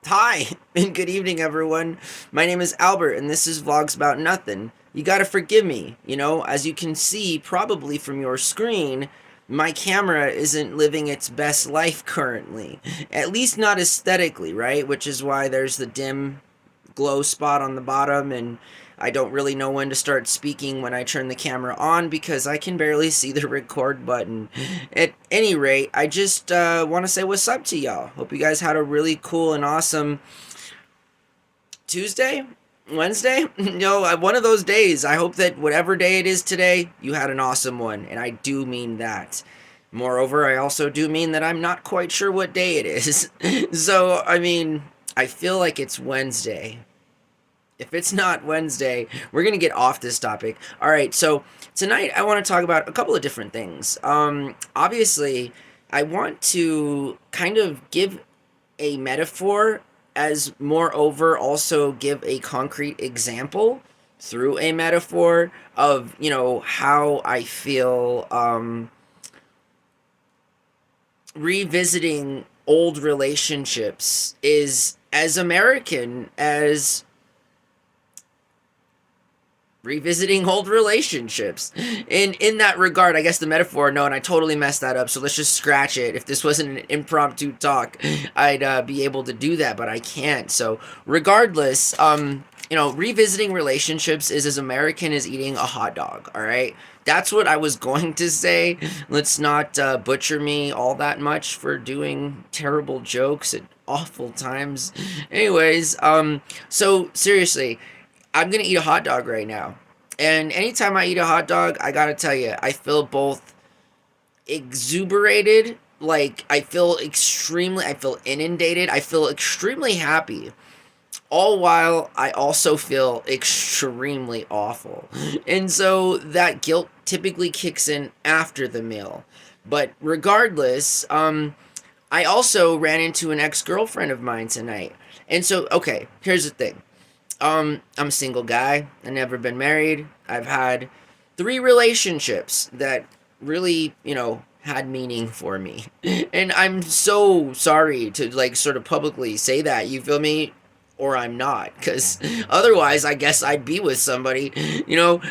Hi, and good evening, everyone. My name is Albert, and this is Vlogs About Nothing. You gotta forgive me, as you can see probably from your screen, my camera isn't living its best life currently. At least not aesthetically, right? Which is why there's the dim glow spot on the bottom, and I don't really know when to start speaking when I turn the camera on because I can barely see the record button. At any rate, I just want to say what's up to y'all. Hope you guys had a really cool and awesome Tuesday, Wednesday. One of those days. I hope that whatever day it is today, you had an awesome one, and I do mean that. Moreover, I also do mean that I'm not quite sure what day it is. So, I feel like it's Wednesday. If it's not Wednesday, we're going to get off this topic. All right, so tonight I want to talk about a couple of different things. Obviously, I want to kind of give a metaphor, as moreover also give a concrete example through a metaphor of, how I feel revisiting old relationships is as American as revisiting old relationships. In that regard, I guess the metaphor, no, and I totally messed that up, so let's just scratch it. If this wasn't an impromptu talk, I'd be able to do that, but I can't. So regardless, revisiting relationships is as American as eating a hot dog, all right? That's what I was going to say. Let's not butcher me all that much for doing terrible jokes at awful times. Anyways, so seriously, I'm gonna eat a hot dog right now. And anytime I eat a hot dog, I gotta tell you, I feel both exuberated, like I feel inundated, I feel extremely happy. All while I also feel extremely awful. And so that guilt typically kicks in after the meal. But regardless, I also ran into an ex-girlfriend of mine tonight. And so, okay, here's the thing. I'm a single guy. I've never been married. I've had 3 relationships that really, had meaning for me. And I'm so sorry to sort of publicly say that, you feel me? Or I'm not, because otherwise I guess I'd be with somebody,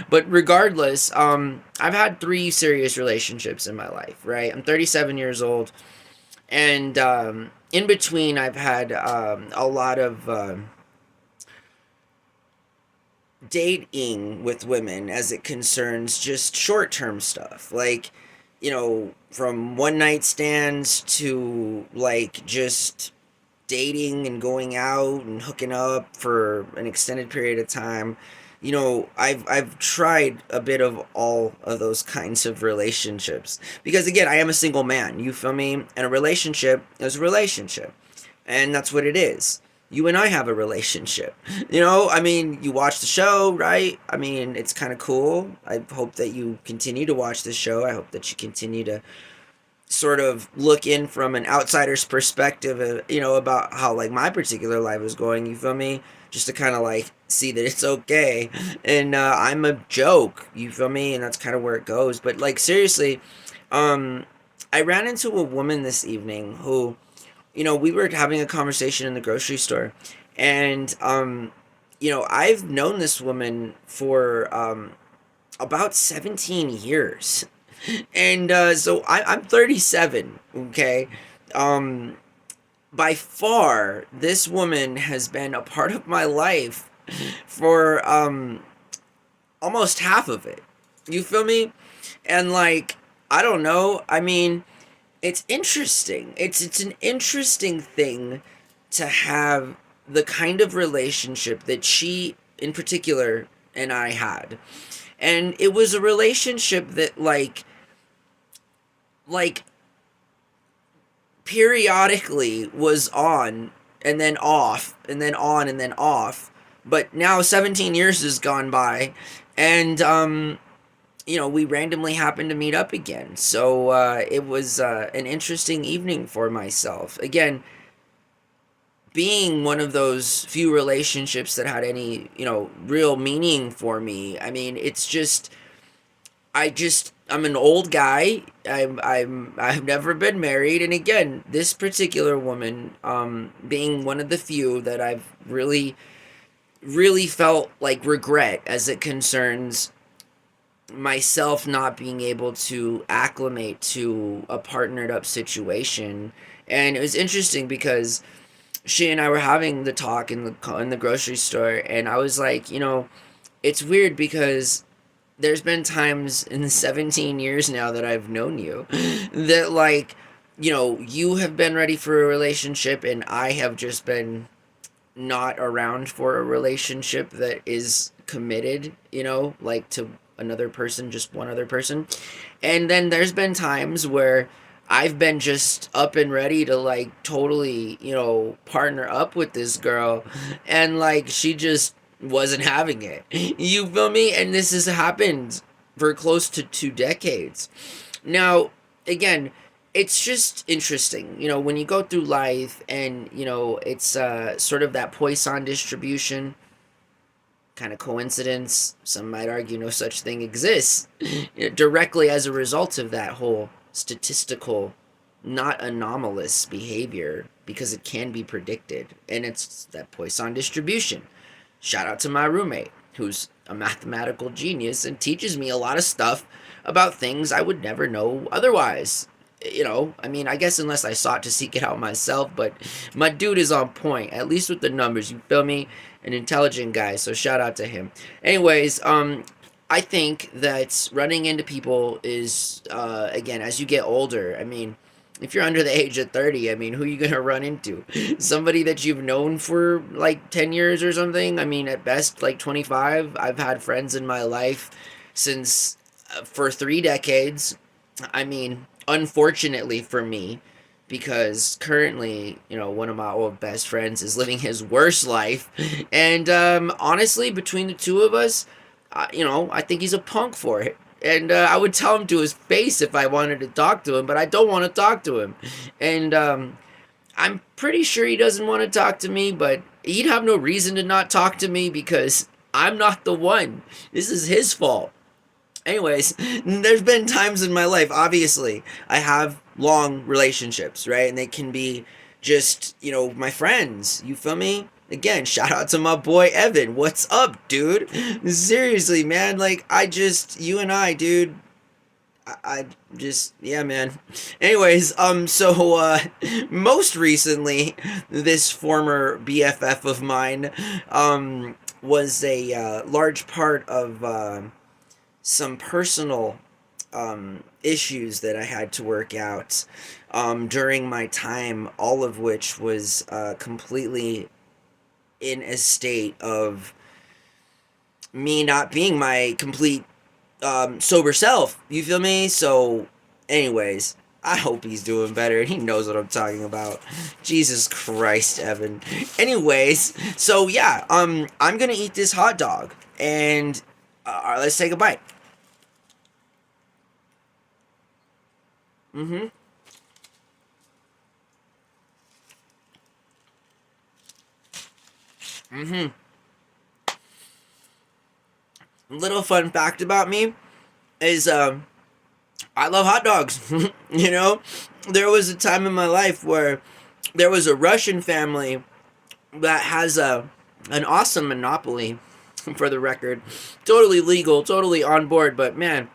but regardless, I've had 3 serious relationships in my life, right? I'm 37 years old, and in between I've had a lot of dating with women as it concerns just short-term stuff, like, from one night stands to just dating and going out and hooking up for an extended period of time. I've tried a bit of all of those kinds of relationships because, again, I am a single man, you feel me? And a relationship is a relationship, and that's what it is. You and I have a relationship. You watch the show, right? It's kind of cool. I hope that you continue to watch the show. I hope that you continue to sort of look in from an outsider's perspective, about how my particular life is going, you feel me? Just to kind of see that it's okay. And I'm a joke, you feel me? And that's kind of where it goes. But seriously, I ran into a woman this evening who, we were having a conversation in the grocery store, and I've known this woman for about 17 years. And so I'm 37, okay? By far, this woman has been a part of my life for almost half of it. You feel me? And I don't know. It's interesting. It's an interesting thing to have the kind of relationship that she in particular and I had. And it was a relationship that like periodically was on and then off and then on and then off, but now 17 years has gone by, and we randomly happened to meet up again. So it was an interesting evening for myself, again, being one of those few relationships that had any real meaning for me. It's just I'm an old guy. I've never been married, and again, this particular woman, being one of the few that I've really felt like regret as it concerns myself not being able to acclimate to a partnered up situation. And it was interesting because she and I were having the talk in the grocery store, and I was like, it's weird because there's been times in the 17 years now that I've known you that, like, you have been ready for a relationship, and I have just been not around for a relationship that is committed, like to another person, just one other person. And then there's been times where I've been just up and ready to, like, totally, partner up with this girl, and like she just wasn't having it. You feel me? And this has happened for close to 2 decades. Now, again, it's just interesting, when you go through life and, it's sort of that Poisson distribution, kind of coincidence. Some might argue no such thing exists, directly as a result of that whole statistical, not anomalous behavior, because it can be predicted. And it's that Poisson distribution. Shout out to my roommate, who's a mathematical genius and teaches me a lot of stuff about things I would never know otherwise. I mean, I guess unless I sought to seek it out myself, but my dude is on point, at least with the numbers, you feel me? An intelligent guy, so shout out to him. Anyways, I think that running into people is, again, as you get older, I mean, if you're under the age of 30, I mean, who are you going to run into? Somebody that you've known for like 10 years or something? I mean, at best, like 25. I've had friends in my life since, for 3 decades. I mean, unfortunately for me, because currently, one of my old best friends is living his worst life. And honestly, between the two of us, I think he's a punk for it. And I would tell him to his face if I wanted to talk to him, but I don't want to talk to him. And I'm pretty sure he doesn't want to talk to me, but he'd have no reason to not talk to me because I'm not the one. This is his fault. Anyways, there's been times in my life, obviously, I have long relationships, right? And they can be just, my friends. You feel me? Again, shout out to my boy Evan. What's up, dude? Seriously, man. Like, you and I, dude. I just, yeah, man. Anyways, most recently, this former BFF of mine, was a large part of some personal issues that I had to work out during my time, all of which was completely in a state of me not being my complete sober self. You feel me? So, anyways, I hope he's doing better and he knows what I'm talking about. Jesus Christ, Evan. Anyways, so yeah, I'm gonna eat this hot dog and let's take a bite. Mm-hmm. Mm-hmm. Little fun fact about me is I love hot dogs. There was a time in my life where there was a Russian family that has an awesome monopoly, for the record. Totally legal, totally on board, but man,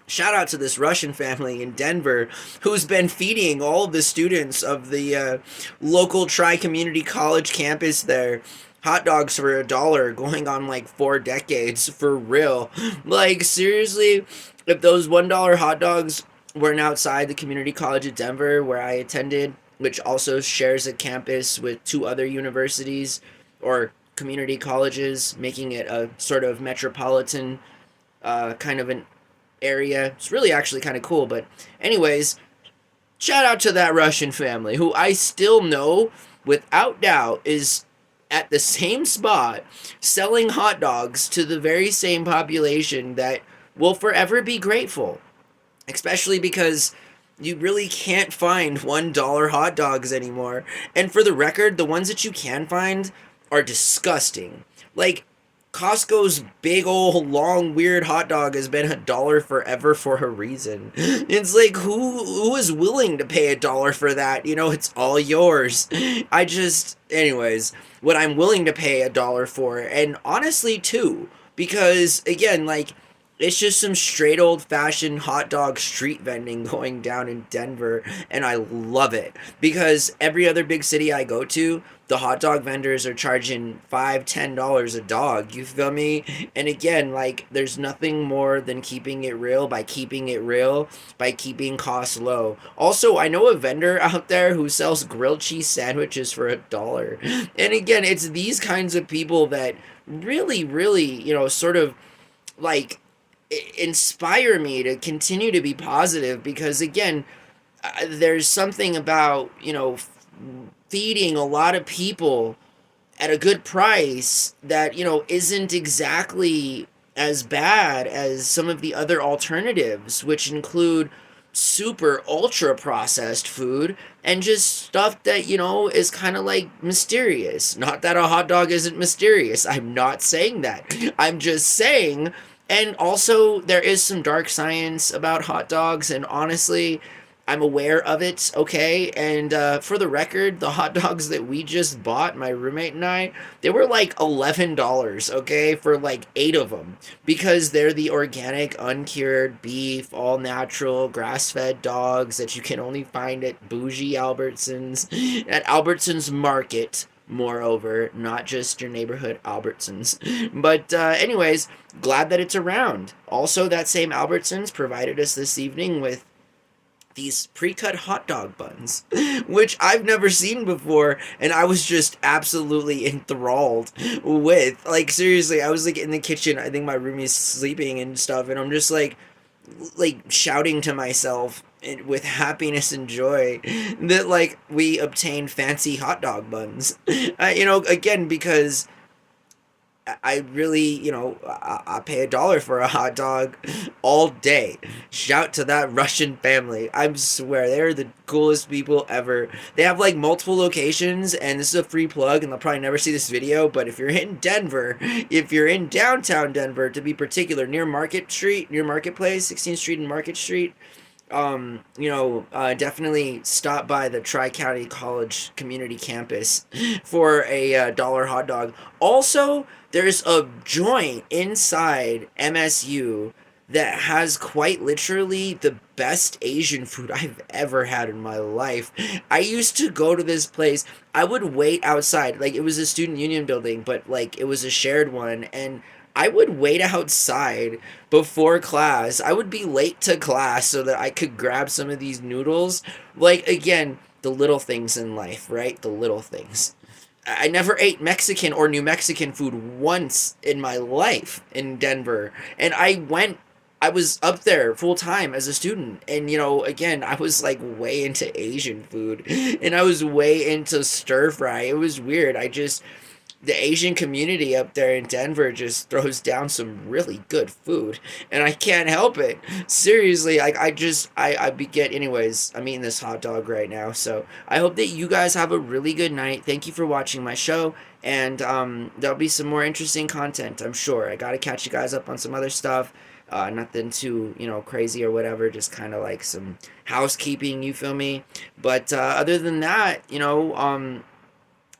shout out to this Russian family in Denver who's been feeding all of the students of the local tri-community college campus there hot dogs for $1, going on like 4 decades, for real. Like, seriously, if those $1 hot dogs weren't outside the community college of Denver where I attended, which also shares a campus with 2 other universities or community colleges, making it a sort of metropolitan kind of an area. It's really actually kind of cool. But anyways, shout out to that Russian family who I still know without doubt is at the same spot selling hot dogs to the very same population that will forever be grateful. Especially because you really can't find $1 hot dogs anymore. And for the record, the ones that you can find are disgusting. Like, Costco's big old long weird hot dog has been $1 forever for a reason. It's like who is willing to pay $1 for that? You know, it's all yours. I just anyways, what I'm willing to pay $1 for, and honestly too, because again, like it's just some straight old fashioned hot dog street vending going down in Denver, and I love it because every other big city I go to, the hot dog vendors are charging $5, $10 a dog. You feel me? And again, like there's nothing more than keeping it real by keeping it real by keeping costs low. Also, I know a vendor out there who sells grilled cheese sandwiches for $1. And again, it's these kinds of people that really, really, sort of like inspire me to continue to be positive because again there's something about feeding a lot of people at a good price that isn't exactly as bad as some of the other alternatives, which include super ultra processed food and just stuff that is kind of like mysterious. Not that a hot dog isn't mysterious, I'm not saying that, I'm just saying. And also, there is some dark science about hot dogs, and honestly, I'm aware of it, okay? And for the record, the hot dogs that we just bought, my roommate and I, they were like $11, okay, for like 8 of them. Because they're the organic, uncured beef, all natural, grass fed dogs that you can only find at bougie Albertsons, at Albertsons Market. Moreover, not just your neighborhood Albertsons. But anyways, glad that it's around. Also, that same Albertsons provided us this evening with these pre-cut hot dog buns, which I've never seen before, and I was just absolutely enthralled with. Like, seriously, I was like in the kitchen, I think my roomie's sleeping and stuff, and I'm just like shouting to myself with happiness and joy that like we obtained fancy hot dog buns. Again, because I really, I pay $1 for a hot dog all day. Shout to that Russian family. I swear, they're the coolest people ever. They have like multiple locations, and this is a free plug, and they'll probably never see this video, but if you're in Denver, if you're in downtown Denver, to be particular, near Marketplace, 16th Street and Market Street, definitely stop by the Tri-County College Community Campus for a dollar hot dog. Also, there's a joint inside MSU that has quite literally the best Asian food I've ever had in my life. I used to go to this place. I would wait outside. Like, it was a student union building, but like it was a shared one, and I would wait outside before class. I would be late to class so that I could grab some of these noodles. Like, again, the little things in life, right? The little things. I never ate Mexican or New Mexican food once in my life in Denver. And I was up there full time as a student. And, again, I was like way into Asian food. And I was way into stir fry. It was weird. The Asian community up there in Denver just throws down some really good food, and I can't help it. Seriously, anyways, I'm eating this hot dog right now, so I hope that you guys have a really good night. Thank you for watching my show, and there'll be some more interesting content, I'm sure. I gotta catch you guys up on some other stuff. Nothing too, crazy or whatever, just kind of like some housekeeping, you feel me? But other than that,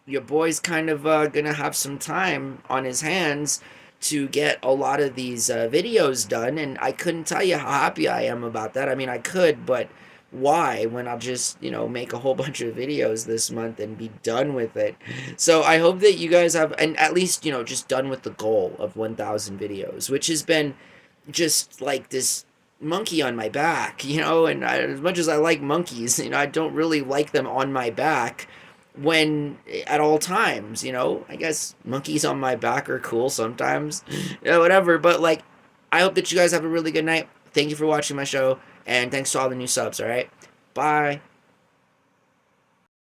your boy's kind of gonna have some time on his hands to get a lot of these videos done, and I couldn't tell you how happy I am about that. I mean, I could, but why when I'll just make a whole bunch of videos this month and be done with it. So I hope that you guys have, and at least just done with the goal of 1,000 videos, which has been just like this monkey on my back, and as much as I like monkeys, I don't really like them on my back when at all times. I guess monkeys on my back are cool sometimes. Whatever, but like, I hope that you guys have a really good night. Thank you for watching my show, and thanks to all the new subs. All right, bye.